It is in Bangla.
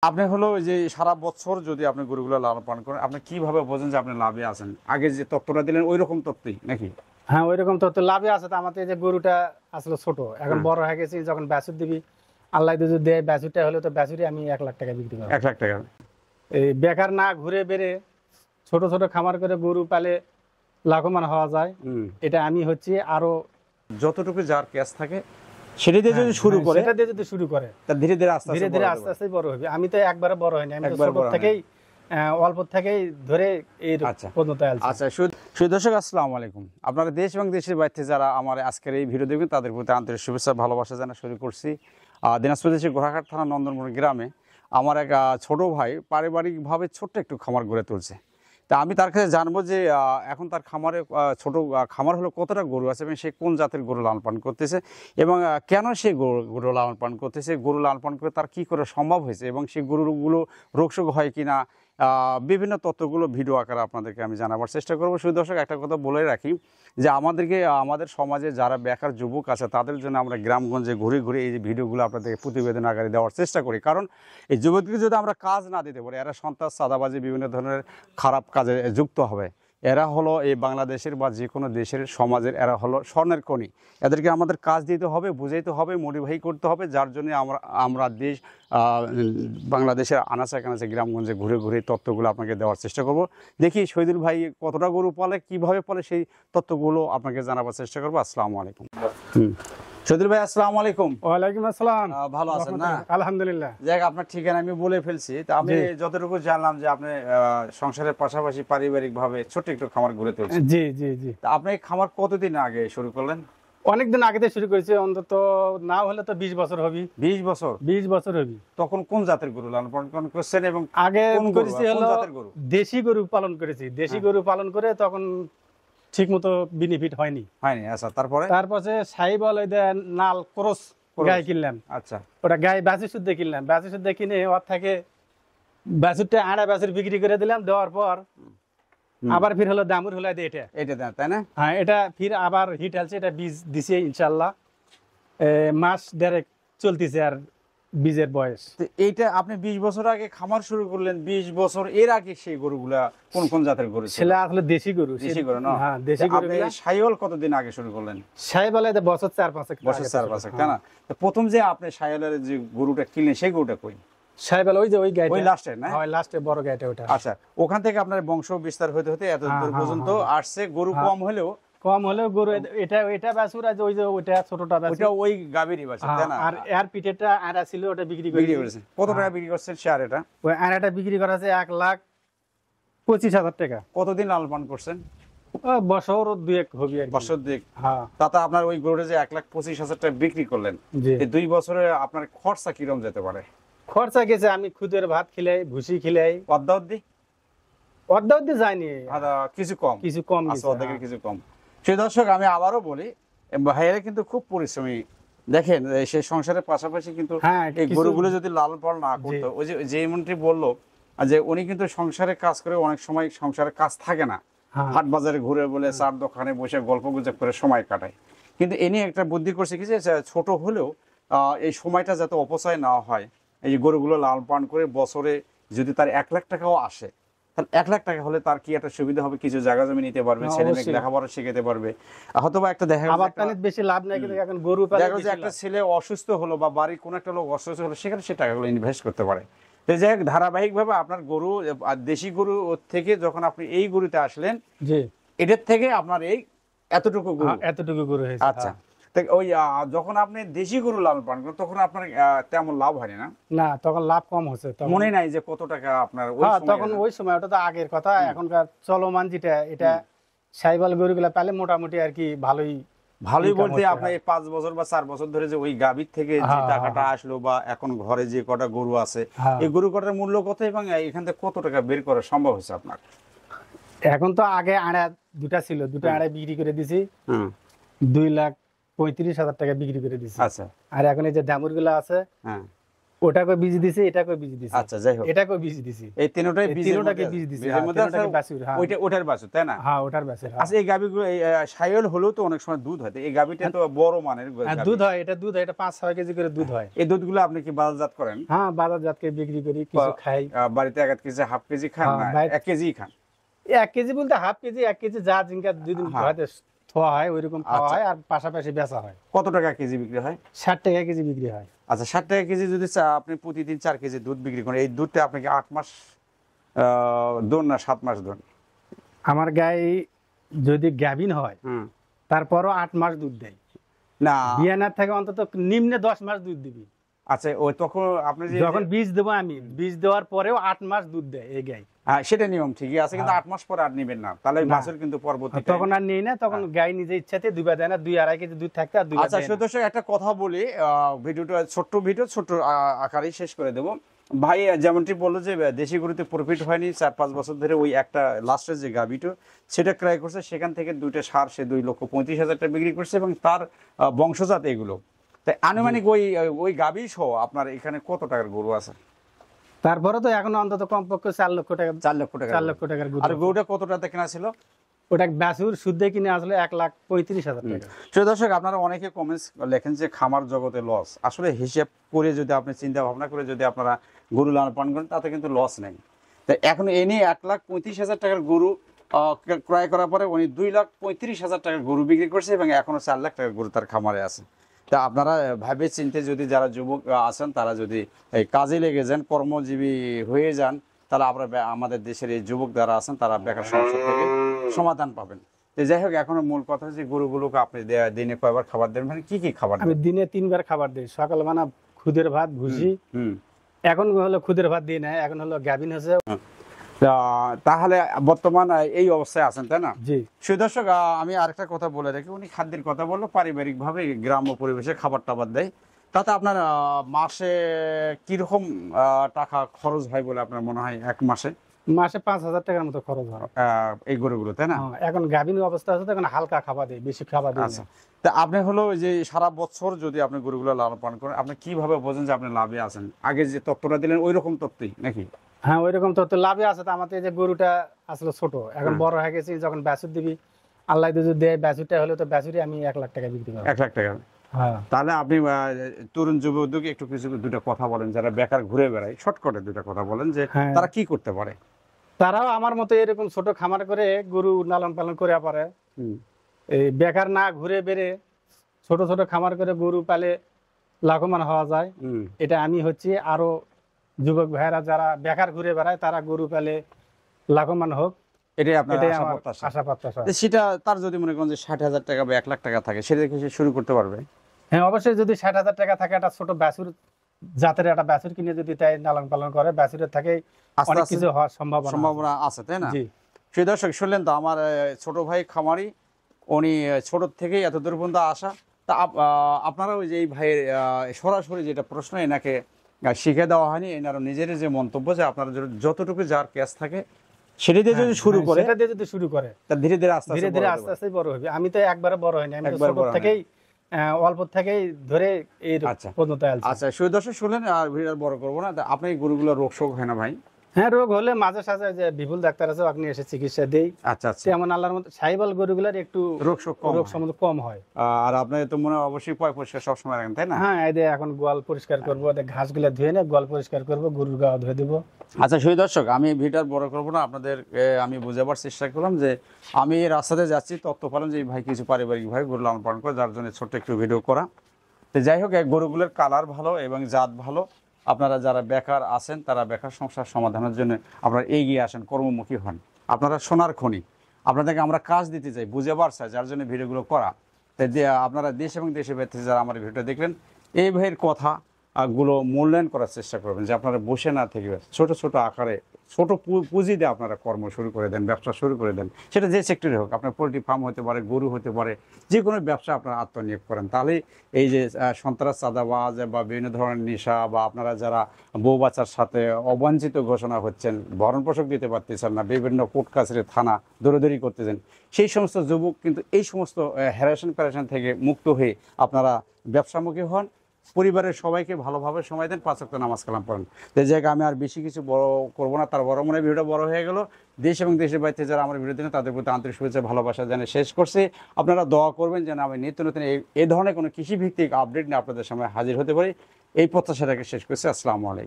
আপনি হলো ওই যে সারা বছর যদি আপনি গরুগুলো লালন পালন করেন, আপনি কিভাবে বোঝেন যে আপনি লাভে আছেন? আগে যে তথ্যটা দিলেন ওই রকম তথ্যই নাকি? হ্যাঁ, ওইরকম তো লাভে আছে। তো আমাদের এই যে গরুটা আসলে ছোট, এখন বড় হয়ে গেছি, যখন বাছুর দিবি আল্লাহ যদি দেয়, বাছুরটা হলে তো বাছুরই আমি 1 লাখ টাকা বিক্রি করবো। 1 লাখ টাকা? এই বেকার না ঘুরে বেড়ে ছোট ছোট খামার করে গরু পালে লাভবান হওয়া যায়। এটা আমি হচ্ছে আরো যতটুকু যার ক্যাশ থাকে সেটা দিয়ে যদি শুরু করে, সেটা দিয়ে যদি শুরু করে তা ধীরে ধীরে আস্তে ধীরে ধীরে আস্তে আস্তে বড় হবে। আমি তো একবারে বড় হয়নি, আমি তো একবার ছোট বড় থেকেই অল্প থেকেই ধরে এই পর্যন্ত আসছি। আচ্ছা, সুধী দর্শক আসসালামু আলাইকুম। আপনারা দেশ এবং দেশের বাইরে যারা আমার আজকের এই ভিডিও দেখবেন তাদের প্রতি আন্তরিক শুভেচ্ছা ভালোবাসা জানা শুরু করছি। দিনাজপুর দেশের গোড়াঘাট থানা নন্দনপুর গ্রামে আমার এক ছোট ভাই পারিবারিকভাবে ছোট্ট একটু খামার গড়ে তুলছে। তা আমি তার কাছে জানবো যে এখন তার খামারে ছোট খামার হলো কতটা গরু আছে এবং সে কোন জাতের গরু লালন পালন করতেছে এবং কেন সে গরু লালন পালন করতেছে, গরু লালন পালন করে তার কী করে সম্ভব হয়েছে এবং সেই গরুগুলো রোগশোক হয় কি না, বিভিন্ন তথ্যগুলো ভিডিও আকারে আপনাদেরকে আমি জানাবার চেষ্টা করবো। শুধু দর্শক একটা কথা বলে রাখি যে আমাদের সমাজে যারা বেকার যুবক আছে তাদের জন্য আমরা গ্রামগঞ্জে ঘুরে ঘুরে এই যে ভিডিওগুলো আপনাদেরকে প্রতিবেদন আকারে দেওয়ার চেষ্টা করি। কারণ এই যুবকদেরকে যদি আমরা কাজ না দিতে পারি, এরা সন্ত্রাস চাঁদাবাজি বিভিন্ন ধরনের খারাপ কাজে যুক্ত হবে। এরা হলো এই বাংলাদেশের বা যে কোনো দেশের সমাজের এরা হলো স্বর্ণের খনি। এদেরকে আমাদের কাজ দিতে হবে, বুঝাইতে হবে, মোটিভেট করতে হবে, যার জন্য আমরা দেশ বাংলাদেশের আনাচে কানাচে গ্রামগঞ্জে ঘুরে ঘুরে তথ্যগুলো আপনাকে দেওয়ার চেষ্টা করব। দেখি শহীদুল ভাই কতটা গরু পালে, কীভাবে পালে, সেই তথ্যগুলো আপনাকে জানাবার চেষ্টা করবো। আসসালামু আলাইকুম। শহীদুল ভাই আসসালামু আলাইকুম। ওয়ালাইকুম আসসালাম। ভালো আছেন না? আলহামদুলিল্লাহ। যাক, আপনার ঠিকানা আমি বলে ফেলছি। তা আমি যতটুকু জানলাম যে আপনি সংসারের পাশাপাশি পারিবারিক ভাবে ছোট একটু খামার গড়ে তুলছেন। জি জি জি। তা আপনি এই খামার কতদিন আগে শুরু করলেন? অনেকদিন আগে থেকে শুরু করেছি, অন্তত না হলে তো 20 বছর হবে। 20 বছর? 20 বছর হবে। তখন কোন জাতের গরু লালন পালন করছেন এবং আগে করেছি কোন হলো জাতের গরু? দেশি গরু পালন করেছি। দেশি গরু পালন করে তখন ঠিক মতো বেনিফিট হয়নি। আচ্ছা, তারপরে সাহিবাল নাল ক্রস গাই কিনলাম। আচ্ছা, ওটা গাই বাছুর শুদ্ধ কিনলাম। বাছুর শুদ্ধ কিনে ওর থেকে বাছুরটা আড়া বাছুর বিক্রি করে দিলাম। দেওয়ার পর আবার ফির হলো দামুর হলো এটা দেন, তাই না? হ্যাঁ, এটা ফির আবার হিট হালছে। এটা বীজ দিছে ইনশাল্লাহ, মাস দেড়েক চলতেছে আর বীজের বয়স। এইটা আপনি 20 বছর আগে খামার শুরু করলেন। 20 বছর এর আগে সেই গরুগুলা কোন কোন জাতের গরু ছিল? ছেলে আসলে দেশি গরু। দেশি গরু না? হ্যাঁ, দেশি গরু। আপনি সাইওয়াল কতদিন আগে শুরু করলেন? সাইওয়াল এটা বছর 4-5 বছর 4-5, তাই না? তো প্রথম যে আপনি সাইওয়ালের যে গরুটা কিনলেন সেই গরুটা কই? সাইওয়াল ওই যে ওই গাইটা, ওই লাস্টে না? হ্যাঁ, লাস্টে বড় গাইটা ওটা। আচ্ছা, ওখান থেকে আপনার বংশ বিস্তার হতে হতে এত দূর পর্যন্ত আসছে। গরু কম হলেও গরু এটা বাছুর আছে, ওই যে ওটা ছোটটা বাছুর, ওটা ওই গাভীরই বাছুর, তাই না? আর এর পিঠেটা আড়া ছিল, ওটা বিক্রি করেছেন। কত টাকা বিক্রি করছেন শেয়ার? এটা ওই আড়াটা বিক্রি করা আছে 1,25,000 টাকা। কতদিন লালন পালন করছেন? বছর 2-1 হবে আর কি। বছর 2? হ্যাঁ। তাতে আপনার ওই গরুটা যে 1,25,000 টাকা বিক্রি করলেন, এই 2 বছরে আপনার খরচা কিরকম যেতে পারে? খরচা গেছে, আমি খুদের ভাত খিলাই, ভুসি খিলাই, অর্ধ যায়নি, কিছু কম অর্ধেকের কিছু কম। সেই দর্শক আমি আবারও বলি, ভাইয়েরা কিন্তু খুব পরিশ্রমী। দেখেন, সে সংসারের পাশাপাশি কিন্তু এই গরুগুলো যদি লালন পালন না করতো, ওই যে এমনটি বললো যে উনি কিন্তু সংসারে কাজ করে, অনেক সময় সংসারে কাজ থাকে না, হাট বাজারে ঘুরে বলে চার দোকানে বসে গল্প গুজব করে সময় কাটায়। কিন্তু এ নিয়ে একটা বুদ্ধি করছে কি, যে ছোট হলেও এই সময়টা যাতে অপচয় না হয়, এই গরুগুলো লালন পালন করে বছরে যদি তার 1 লাখ টাকাও আসে, তাহলে 1 লাখ টাকা হলে তার কি একটা সুবিধা হবে, কিছু জায়গা জমি নিতে পারবে, ছেলে মেয়ে লেখাপড়া শিখাতে পারবে। হয়তো বা একটা দেখা বেশি লাভ নাই, কিন্তু এখন গরু একটা ছেলে অসুস্থ হলো বা বাড়ির কোন একটা লোক অসুস্থ হলো, সেখানে সে টাকাগুলো ইনভেস্ট করতে পারে। যাই হোক, ধারাবাহিক ভাবে আপনার গরু, দেশি গরু থেকে যখন আপনি এই গরুতে আসলেন, এটার থেকে আপনার এই এতটুকু গরু হয়েছে। আচ্ছা, ওই যখন আপনি দেশি গরু লালন পালন করেন তখন আপনার তেমন লাভ হয়নি না? না, তখন লাভ কম হচ্ছে। মনে নাই যে কত টাকা আপনার তখন ওই সময়? ওটা তো আগের কথা। এখনকার চলমান যেটা, এটা সাইবাল গরুগুলা পেলে মোটামুটি আর কি ভালোই বলতে আপনার 5 বছর বা 4 বছর ধরে যে ওই গাভীর থেকে যে টাকাটা আসলো, বা এখন ঘরে যে কটা গরু আছে, এই গরু কটার মূল্য কত এবং এখান থেকে কত টাকা বের করা সম্ভব হয়েছে আপনার? এখন তো আগে আড়া দুটা ছিল, দুটা আড়া বিক্রি করে দিছি, 2,35,000 টাকা বিক্রি করে দিছি। আচ্ছা। আর এখন এই যে দামুর গুলা আছে, ওটাকে বীজ দিছি, এটাকে বীজ দিছি, আচ্ছা যাই হোক, এটাকে বীজ দিছি, এই তিনটাই তিনটাকে বীজ দিছি, বীজের মধ্যে আছে তিনটাকে বাছুর, হ্যাঁ ওটার বাছুর, তাই না? হ্যাঁ ওটার বাছুর। আচ্ছা, এই গাভীগুলো এই সাইওয়াল হলেও তো অনেক সময় দুধ হয়, তো এই গাভীটা তো বড় মানের হ্যাঁ গাভী। দুধ হয়, এটা দুধ হয়, এটা 5-6 কেজি করে দুধ হয়। এই দুধগুলো আপনি কি বাজারজাত করেন? হ্যাঁ বাজারজাতকে বিক্রি করি, কিছু খাই। বাড়িতে 1 কেজি হাফ কেজি খান হ্যাঁ, না 1 কেজি খান? 1 কেজি বলতে হাফ কেজি, 1 কেজি যা জিনকা 2 দিন হ্যাঁ। হয়তো থোয়া হয় ওইরকম খাওয়া আচ্ছা। হয়, আর পাশাপাশি বেচা হয়। কত টাকা কেজি বিক্রি হয়? 60 টাকা কেজি বিক্রি হয়। আচ্ছা, 60 টাকা কেজি যদি আপনি প্রতিদিন 4 কেজি দুধ বিক্রি করেন, এই দুধটা আপনাকে 8 মাস দোন না 7 মাস দোন? আমার গায়ে যদি গাভিন হয় হুম। তারপরও 8 মাস দুধ দেয়, না বিয়ানার থেকে অন্তত নিম্নে 10 মাস দুধ দিবি। আচ্ছা, ওই তখন আপনি যে যখন বীজ দেবো আমি, বীজ দেওয়ার পরেও 8 মাস দুধ দেয় এই গাই। হ্যাঁ, সেটা নিয়ম ঠিকই আছে, কিন্তু 8 মাস পরে আর নেবেন না, তাহলে না। বাছুর কিন্তু পরবর্তী তখন আর নেই না, তখন গাই নিজে ইচ্ছাতে দুইবার দেয় না, 2-2.5 কেজি দুধ থাকতে আর দুইবার আচ্ছা দেয় না। সুদর্শক, একটা কথা বলি, ভিডিওটা ছোট্ট ভিডিও, ছোট্ট আকারেই শেষ করে দেব। ভাই যেমনটি বললো যে দেশি গরুতে প্রফিট হয়নি, 4-5 বছর ধরে ওই একটা লাস্টের যে গাভীটা সেটা ক্রয় করছে, সেখান থেকে 2টা সার সে 2,35,000 টাকা বিক্রি করছে, এবং তার বংশজাত এগুলো। তাই আনুমানিক ওই গাভী সহ আপনার এখানে কত টাকার গরু আছে? তারপরে তো এখন অন্তত কমপক্ষে 4 লক্ষ টাকা, 4 লক্ষ টাকা। 4 লক্ষ টাকার গরু। আর গরুটা কত টাকাতে কেনা ছিল? ওটা বাছুর শুদ্ধ কিনে আসলে 1,35,000 টাকা। প্রিয় দর্শক, আপনারা অনেকে কমেন্টস লেখেন যে খামার জগতে লস। আসলে হিসেব করে যদি আপনি চিন্তা ভাবনা করে যদি আপনারা গরু লালন পালন করেন, তাতে কিন্তু লস নেই। তাই এখন এ নিয়ে 1,35,000 টাকার গরু ক্রয় করার পরে উনি 2,35,000 টাকার গরু বিক্রি করছে, এবং এখনো 4 লাখ টাকার গরু তার খামারে আছে। তা আপনারা ভাবে চিন্তে যদি যারা যুবক আছেন, তারা যদি এই কাজে লেগে যান, কর্মজীবী হয়ে যান, তাহলে আমরা আমাদের দেশের এই যুবক যারা আছেন তারা বেকার সমস্যা থেকে সমাধান পাবেন। তো যাই হোক, এখন মূল কথা হচ্ছে গরুগুলোকে আপনি দিনে কয়বার খাবার দেন, মানে কি কি খাবার আমি দেন? দিনে 3 বার খাবার দিই, সকালবেলা খুদের ভাত ভুসি, হুম। এখন হলো খুদের ভাত দিই না, এখন হলো গাভিন হচ্ছে। তাহলে বর্তমান এই অবস্থায় আছেন, তাই না? জি। সুদর্শক, আমি আরেকটা কথা বলে রাখি, উনি খাদ্যের কথা বললো, পারিবারিক ভাবে গ্রাম্য পরিবেশে খাবার টাবার দেয়। তাতে আপনার মাসে কিরকম টাকা খরচ হয় বলে আপনার মনে হয় এক মাসে? মাসে 5,000 টাকার মতো খরচ হয়। এই গরুগুলো, তাই না? হ্যাঁ, এখন গাভিন অবস্থা আছে তো এখন হালকা খাবার দেয়, বেশি খাবার দেয় আচ্ছা, না। তা আপনি হলো যে সারা বছর যদি আপনি গরুগুলো লালন পালন করেন, আপনি কিভাবে বোঝেন যে আপনি লাভে আছেন? আগে যে তথ্যটা দিলেন ওই রকম তথ্যই নাকি? হ্যাঁ ওইরকম তো লাভে আছে। তো আমাদের এই যে গরুটা আসলে ছোট, এখন বড় হয়ে গেছে, যখন বাছুর দিবি, আল্লাহ যদি দেয় বাছুরটা হলে তো বাছুরি আমি 1 লাখ টাকা বিক্রি করবো। 1 লাখ টাকা। হ্যাঁ। তাহলে আপনি তরুণ যুব উদ্যোগে একটু কিছু দুটো কথা বলেন, যারা বেকার ঘুরে বেড়ায়, শর্টকাটে দুটো কথা বলেন যে হ্যাঁ। তারা কি করতে পারে। তারাও আমার মতো এরকম ছোট খামার করে গরু লালন পালন করে পারে, হুম। এই বেকার না ঘুরে বেড়ে ছোট ছোট খামার করে গরু পালে লাভবান হওয়া যায়। হুম। এটা আমি হচ্ছে আরো যুবক ভাইয়েরা যারা বেকার ঘুরে বেড়ায় তারা গরু পালে লাভবান হোক, এটাই আপনার এটাই আশা আমার প্রত্যাশা। আশা প্রত্যাশা। তো সেটা তার যদি মনে করেন যে 60,000 টাকা বা 1 লাখ টাকা থাকে, সেটা থেকে সে শুরু করতে পারবে। হ্যাঁ অবশ্যই, যদি 60,000 টাকা থাকে, একটা ছোট বাছুর জাতের একটা বাছুর কিনে যদি তাই লালন পালন করে, বাছুরের থেকে আস্তে অনেক আস্তে কিছু হওয়ার সম্ভাবনা আছে। সম্ভাবনা আছে, তাই না? জি। সেই দর্শক শুনলেন তো, আমার ছোট ভাই খামারি, উনি ছোট থেকেই এত দূর পর্যন্ত আসা। তা আপনারা ওই যে এই ভাইয়ের সরাসরি যেটা প্রশ্ন এনাকে শিখে দেওয়া হয়নি, এনারও নিজের যে মন্তব্য যে আপনারা যতটুকু যার ক্যাশ থাকে সেটা দিয়ে যদি শুরু করে, সেটা দিয়ে যদি শুরু করে, তা ধীরে ধীরে আস্তে ধীরে আস্তে ধীরে বড় আস্তে হবে। আস্তে বড় হবে। আমি তো একবারে বড় হয়নি, আমি তো একবার ছোট বড় হয়নি। থেকেই অল্প থেকেই ধরে এই আচ্ছা। পর্যন্ত আলছি। আচ্ছা সুই দর্শক শুনলেন, আর ভিডিও বড় করবো না। তা আপনি গরুগুলো রোগ শোক হয় না ভাই? হ্যাঁ রোগ হলে মাঝে সাঝে যে বিপুল ডাক্তার আছে, আপনি এসে চিকিৎসা দেই। আচ্ছা আচ্ছা। তেমন আল্লাহর মতো সাইবাল গরুগুলোর একটু রোগ শোক কম রোগ হয়। সম্বন্ধে কম হয়। আর আপনার তো মনে হয় অবশ্যই পয় পরিষ্কার সবসময় রাখেন, তাই না? হ্যাঁ এই যে এখন গোয়াল পরিষ্কার করবো, ঘাসগুলো ধুয়ে নে গোয়াল পরিষ্কার করবো, গরুর গা ধুয়ে দেবো। আচ্ছা সুই দর্শক, আমি ভিডিও বড় করবো না, আপনাদের আমি বোঝাবার চেষ্টা করলাম যে আমি এই রাস্তাতে যাচ্ছি, তথ্য পেলাম যে এই ভাই কিছু পারিবারিক ভাই গরু লালন পালন করে, যার জন্য ছোট্ট একটু ভিডিও করা। তো যাই হোক, এই গরুগুলোর কালার ভালো এবং জাত ভালো। আপনারা যারা বেকার আছেন, তারা বেকার সমস্যার সমাধানের জন্য আপনারা এগিয়ে আসেন, কর্মমুখী হন। আপনারা সোনার খনি, আপনাদেরকে আমরা কাজ দিতে চাই, বুঝাবার চাই, যার জন্য ভিডিওগুলো করা। তাই আপনারা দেশ এবং দেশের বাইরে যারা আমার ভিডিওটা দেখলেন, এই ভাইয়ের কথা গুলো মূল্যায়ন করার চেষ্টা করবেন, যে আপনারা বসে না থেকে ছোট ছোট আকারে ছোট পুঁজি দিয়ে আপনারা কর্ম শুরু করে দেন, ব্যবসা শুরু করে দেন। সেটা যে সেক্টরে হোক, আপনার পোলট্রি ফার্ম হতে পারে, গরু হতে পারে, যে কোনো ব্যবসা আপনারা আত্মনিয়োগ করেন। তাহলে এই যে সন্ত্রাস, চাঁদাবাজ বা বিভিন্ন ধরনের নেশা, বা আপনারা যারা বউ বাচ্চার সাথে অবাঞ্ছিত ঘোষণা হচ্ছেন, ভরণ পোষক দিতে পারতেছেন না, বিভিন্ন কোর্ট কাছারি থানা দৌড়াদৌড়ি করতেছেন, সেই সমস্ত যুবক কিন্তু এই সমস্ত হ্যারাসমেন্ট প্যারাসন থেকে মুক্ত হয়ে আপনারা ব্যবসামুখী হন, পরিবারের সবাইকে ভালোভাবে সময় দেন, 5 ওয়াক্ত নামাজ কালাম পড়েন। তো এই জায়গায় আমি আর বেশি কিছু বড় করবো না, তার বড় মনে ভিডিওটা বড় হয়ে গেল। দেশ এবং দেশের বাইরে থেকে যারা আমার ভিডিও দেখেন তাদের প্রতি আন্তরিক শুভেচ্ছা ভালোবাসা জানিয়ে শেষ করছি। আপনারা দোয়া করবেন যেন আমি নিত্য নতুন এই ধরনের কোনো কৃষিভিত্তিক আপডেট নিয়ে আপনাদের সামনে হাজির হতে পারি, এই প্রত্যাশাটাকে শেষ করছি। আসসালামু আলাইকুম।